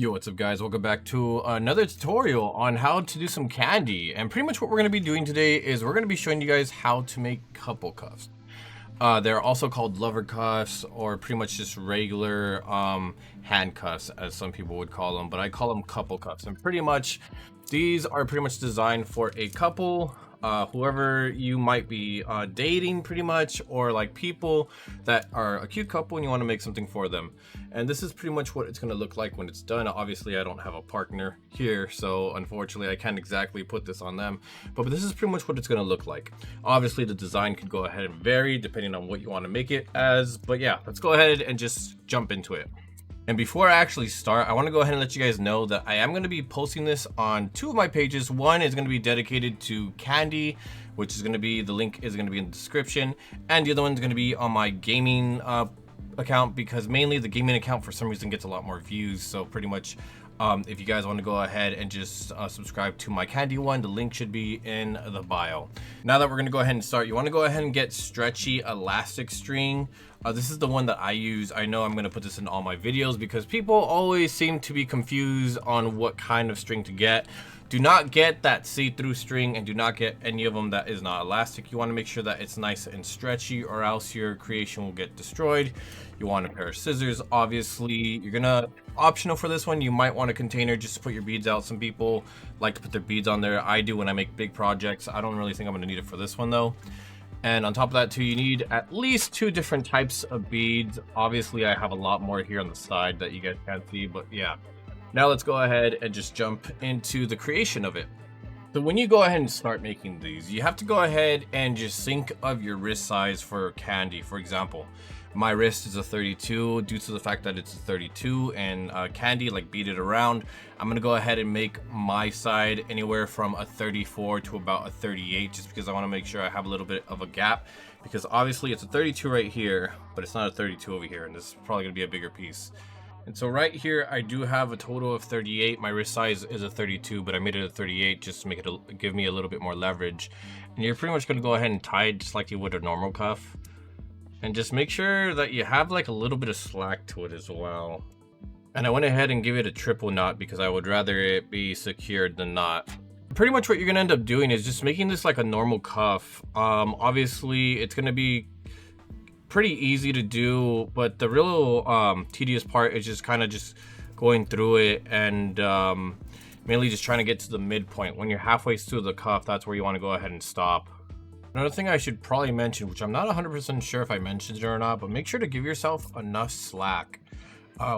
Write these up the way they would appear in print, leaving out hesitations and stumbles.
Yo, what's up guys? Welcome back to another tutorial on how to do some candy. And pretty much what we're going to be doing today is we're going to be showing you guys how to make couple cuffs. They're also called lover cuffs, or pretty much just regular handcuffs, as some people would call them, but I call them couple cuffs. And pretty much these are pretty much designed for a couple, whoever you might be dating pretty much, or like people that are a cute couple and you want to make something for them. And this is pretty much what it's going to look like when it's done. Obviously I don't have a partner here, so unfortunately I can't exactly put this on them, but this is pretty much what it's going to look like. Obviously the design could go ahead and vary depending on what you want to make it as, but yeah, let's go ahead and just jump into it. And before I actually start, I want to go ahead and let you guys know that I am going to be posting this on two of my pages. One is going to be dedicated to Kandi, which is going to be, the link is going to be in the description, and the other one is going to be on my gaming account, because mainly the gaming account for some reason gets a lot more views. So pretty much if you guys want to go ahead and just subscribe to my Kandi one, the link should be in the bio. Now that we're going to go ahead and start, you want to go ahead and get Stretchy elastic string. This is the one that I use. I know I'm going to put this in all my videos because people always seem to be confused on what kind of string to get. Do not get that see-through string, and do not get any of them that is not elastic. You want to make sure that it's nice and stretchy, or else your creation will get destroyed. You want a pair of scissors. Obviously, you're gonna, optional for this one, you might want a container just to put your beads out. Some people like to put their beads on there. I do when I make big projects. I don't really think I'm gonna need it for this one though. And on top of that too, you need at least 2 different types of beads. Obviously I have a lot more here on the side that you guys can't see, but yeah. Now let's go ahead and just jump into the creation of it. So when you go ahead and start making these, you have to go ahead and just think of your wrist size for Kandi. For example, my wrist is a 32 due to the fact that it's a 32, and Kandi, like beaded around, I'm gonna go ahead and make my side anywhere from a 34 to about a 38, just because I want to make sure I have a little bit of a gap, because obviously it's a 32 right here, but it's not a 32 over here, and this is probably gonna be a bigger piece. And so right here I do have a total of 38. My wrist size is a 32, but I made it a 38 just to make it give me a little bit more leverage. And you're pretty much going to go ahead and tie it just like you would a normal cuff, and just make sure that you have like a little bit of slack to it as well. And I went ahead and give it a triple knot because I would rather it be secured than not. Pretty much what you're gonna end up doing is just making this like a normal cuff. Obviously it's gonna be pretty easy to do, but the real tedious part is just kind of just going through it, and mainly just trying to get to the midpoint. When you're halfway through the cuff, that's where you want to go ahead and stop. Another thing I should probably mention, which I'm not 100% sure if I mentioned it or not, but make sure to give yourself enough slack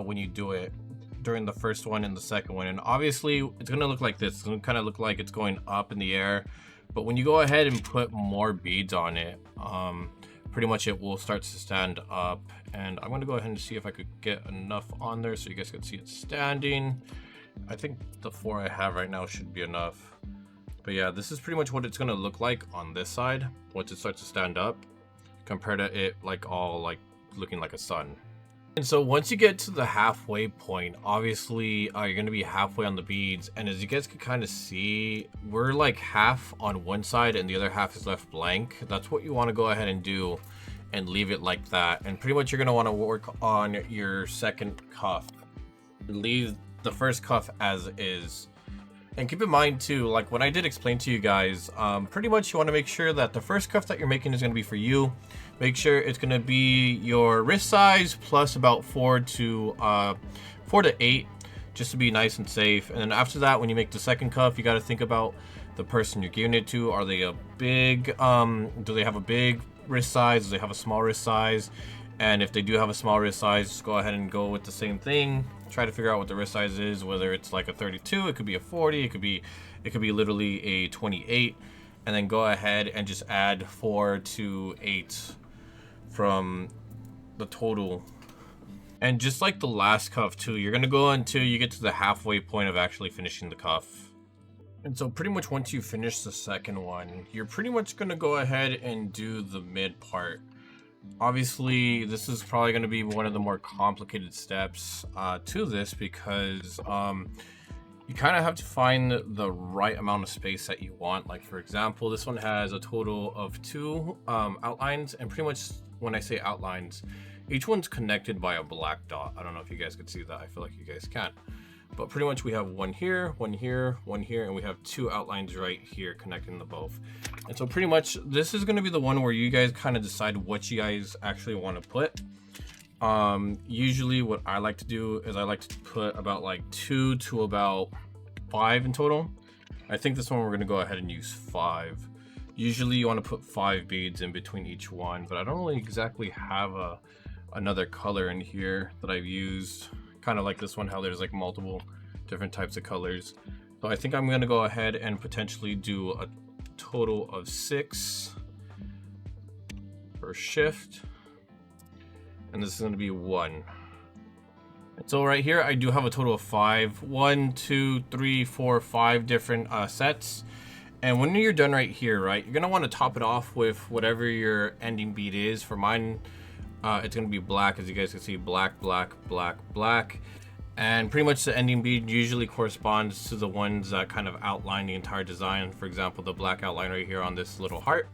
when you do it during the first one and the second one. And obviously it's going to look like this. It's going to kind of look like it's going up in the air, but when you go ahead and put more beads on it, pretty much it will start to stand up. And I'm going to go ahead and see if I could get enough on there so you guys can see it standing. I think the 4 I have right now should be enough. But yeah, this is pretty much what it's going to look like on this side once it starts to stand up, compared to it like all like looking like a sun. And so once you get to the halfway point, obviously you're going to be halfway on the beads, and as you guys can kind of see, we're like half on one side and the other half is left blank. That's what you want to go ahead and do, and leave it like that. And pretty much you're going to want to work on your second cuff. Leave the first cuff as is. And keep in mind too, like when I did explain to you guys, pretty much you want to make sure that the first cuff that you're making is going to be for you. Make sure it's going to be your wrist size plus about 4 to 8, just to be nice and safe. And then after that, when you make the second cuff, you got to think about the person you're giving it to. Are they a big, do they have a big wrist size? Do they have a small wrist size? And if they do have a small wrist size, just go ahead and go with the same thing. Try to figure out what the wrist size is, whether it's like a 32, it could be a 40, it could be literally a 28, and then go ahead and just add 4 to 8 from the total. And just like the last cuff too, you're gonna go until you get to the halfway point of actually finishing the cuff. And so pretty much once you finish the second one, you're pretty much gonna go ahead and do the mid part. Obviously this is probably going to be one of the more complicated steps to this, because you kind of have to find the right amount of space that you want. Like for example, this one has a total of 2 outlines, and pretty much when I say outlines, each one's connected by a black dot. I don't know if you guys could see that. I feel like you guys can't. But pretty much we have one here, one here, one here, and we have two outlines right here connecting the both. And so pretty much this is going to be the one where you guys kind of decide what you guys actually want to put. Usually what I like to do is I like to put about like 2 to about 5 in total. I think this one we're going to go ahead and use 5. Usually you want to put 5 beads in between each one, but I don't really exactly have another color in here that I've used. Kind of like this one, how there's like multiple different types of colors. So I think I'm going to go ahead and potentially do a total of 6 per shift. And this is going to be 1. And so right here, I do have a total of 5. 1, 2, 3, 4, 5 different sets. And when you're done right here, right, you're going to want to top it off with whatever your ending bead is. For mine, it's going to be black, as you guys can see, black, black, black, black. And pretty much the ending bead usually corresponds to the ones that kind of outline the entire design. For example, the black outline right here on this little heart.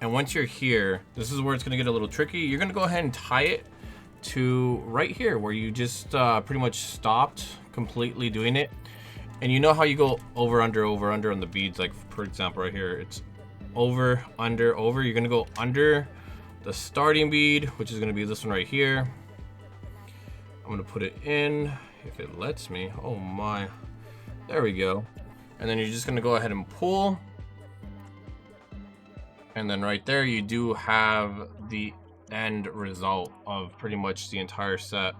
And once you're here, this is where it's going to get a little tricky. You're going to go ahead and tie it to right here where you just pretty much stopped completely doing it. And you know how you go over, under on the beads, like for example right here, it's over, under, over. You're going to go under the starting bead, which is going to be this one right here. I'm going to put it in if it lets me. Oh my, there we go. And then you're just going to go ahead and pull. And then right there, you do have the end result of pretty much the entire set.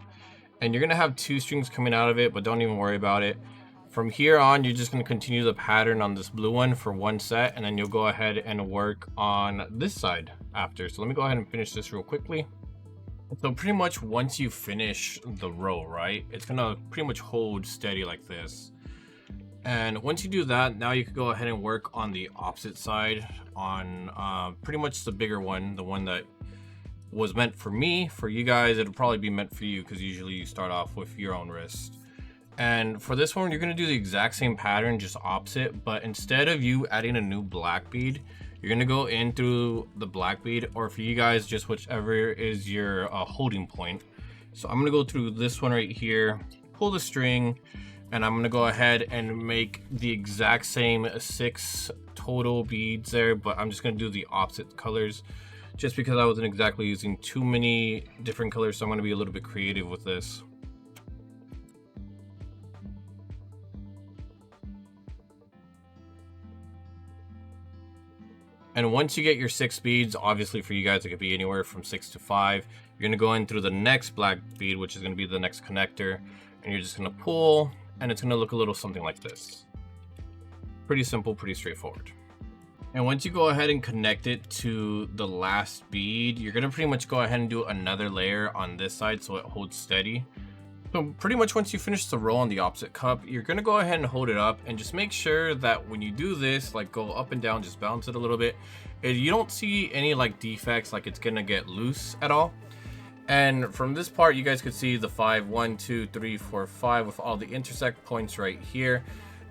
And you're going to have 2 strings coming out of it, but don't even worry about it. From here on, you're just going to continue the pattern on this blue one for 1 set, and then you'll go ahead and work on this side after. So let me go ahead and finish this real quickly. So pretty much once you finish the row, right, it's going to pretty much hold steady like this. And once you do that, now you can go ahead and work on the opposite side on pretty much the bigger one, the one that was meant for me. For you guys, it'll probably be meant for you because usually you start off with your own wrist. And for this one, you're going to do the exact same pattern, just opposite, but instead of you adding a new black bead, you're going to go in through the black bead, or for you guys, just whichever is your holding point. So I'm going to go through this one right here, pull the string, and I'm going to go ahead and make the exact same 6 total beads there, but I'm just going to do the opposite colors just because I wasn't exactly using too many different colors, so I'm going to be a little bit creative with this. And once you get your 6 beads, obviously for you guys, it could be anywhere from 6 to 5. You're going to go in through the next black bead, which is going to be the next connector. And you're just going to pull, and it's going to look a little something like this. Pretty simple, pretty straightforward. And once you go ahead and connect it to the last bead, you're going to pretty much go ahead and do another layer on this side so it holds steady. So pretty much once you finish the row on the opposite cup, you're going to go ahead and hold it up and just make sure that when you do this, like go up and down, just bounce it a little bit. You don't see any like defects, like it's going to get loose at all. And from this part, you guys could see the 5, 1, 2, 3, 4, 5 with all the intersect points right here.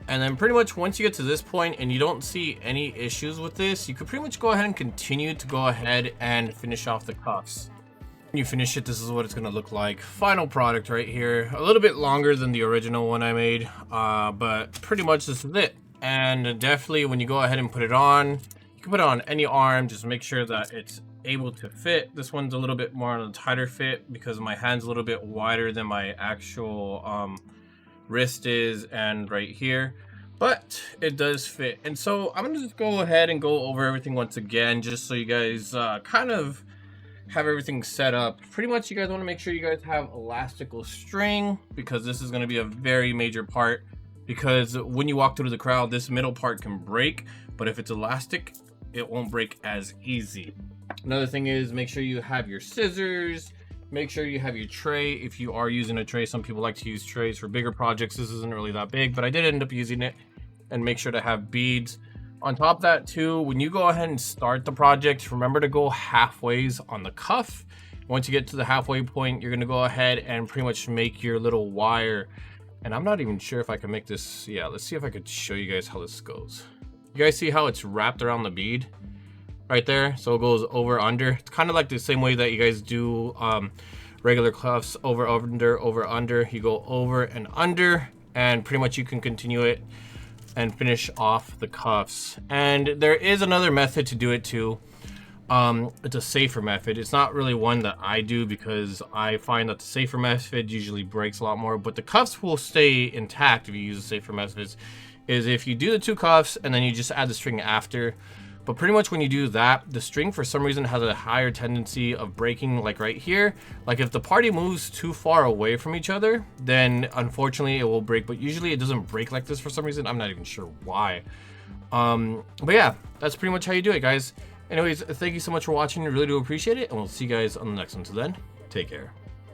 And then pretty much once you get to this point and you don't see any issues with this, you could pretty much go ahead and continue to go ahead and finish off the cuffs. When you finish it, this is what it's going to look like. Final product right here. A little bit longer than the original one I made, but pretty much this is it. And definitely when you go ahead and put it on, you can put it on any arm. Just make sure that it's able to fit. This one's a little bit more on a tighter fit because my hand's a little bit wider than my actual wrist is, and right here, but it does fit. And so I'm gonna just go ahead and go over everything once again, just so you guys kind of have everything set up. Pretty much you guys want to make sure you guys have elastical string, because this is going to be a very major part, because when you walk through the crowd, this middle part can break, but if it's elastic, it won't break as easy. Another thing is make sure you have your scissors, make sure you have your tray if you are using a tray. Some people like to use trays for bigger projects. This isn't really that big, but I did end up using it. And make sure to have beads. On top of that too, when you go ahead and start the project, remember to go halfways on the cuff. Once you get to the halfway point, you're gonna go ahead and pretty much make your little wire. And I'm not even sure if I can make this. Yeah, let's see if I could show you guys how this goes. You guys see how it's wrapped around the bead right there? So it goes over, under. It's kind of like the same way that you guys do regular cuffs, over, under, over, under. You go over and under, and pretty much you can continue it and finish off the cuffs. And there is another method to do it too. It's a safer method. It's not really one that I do because I find that the safer method usually breaks a lot more, but the cuffs will stay intact if you use the safer methods. Is if you do the 2 cuffs and then you just add the string after. But pretty much when you do that, the string for some reason has a higher tendency of breaking, like right here. Like if the party moves too far away from each other, then unfortunately it will break. But usually it doesn't break like this for some reason. I'm not even sure why. But yeah, that's pretty much how you do it, guys. Anyways, thank you so much for watching. I really do appreciate it. And we'll see you guys on the next one. So then, take care.